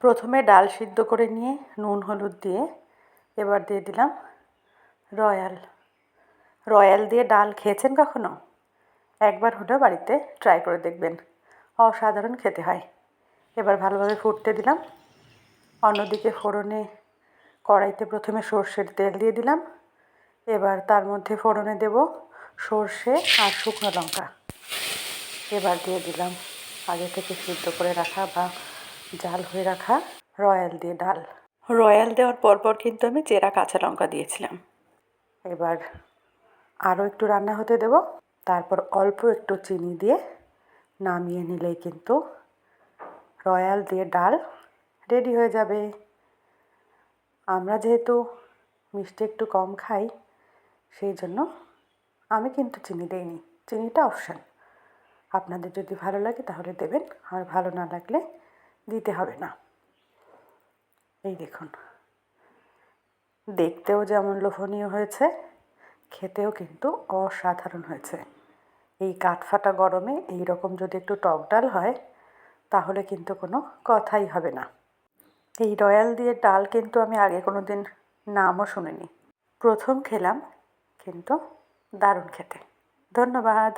প্রথমে ডাল সিদ্ধ করে নিয়ে নুন হলুদ দিয়ে এবার দিয়ে দিলাম রয়্যাল দিয়ে ডাল খেয়েছেন কখনো? একবার হলেও বাড়িতে ট্রাই করে দেখবেন, অসাধারণ খেতে হয়। এবার ভালোভাবে ফুটতে দিলাম। অন্যদিকে ফোড়নে কড়াইতে প্রথমে সর্ষের তেল দিয়ে দিলাম। এবার তার মধ্যে ফোড়নে দেব সর্ষে আর শুকনো লঙ্কা। এবার দিয়ে দিলাম আগে থেকে সিদ্ধ করে রাখা বা জাল হয়ে রাখা রয়্যাল দিয়ে ডাল। রয়্যাল দেওয়ার পরপর কিন্তু আমি চেরা কাঁচা লঙ্কা দিয়েছিলাম। এবার আরও একটু রান্না হতে দেব, তারপর অল্প একটু চিনি দিয়ে নামিয়ে নিলেই কিন্তু রয়্যাল দিয়ে ডাল রেডি হয়ে যাবে। আমরা যেহেতু মিষ্টি একটু কম খাই, সেই জন্য আমি কিন্তু চিনি দিইনি, চিনিটা অপশান। আপনাদের যদি ভালো লাগে তাহলে দেবেন, আর ভালো না লাগলে দিতে হবে না। এই দেখুন, দেখতেও যেমন লোভনীয় হয়েছে, খেতেও কিন্তু অসাধারণ হয়েছে। এই কাঠফাটা গরমে এই রকম যদি একটু টক ডাল হয় তাহলে কিন্তু কোনো কথাই হবে না। এই রয়্যাল দিয়ে ডাল কিন্তু আমি আগে কোনো দিন নামও শুনিনি, প্রথম খেলাম, কিন্তু দারুণ খেতে। ধন্যবাদ।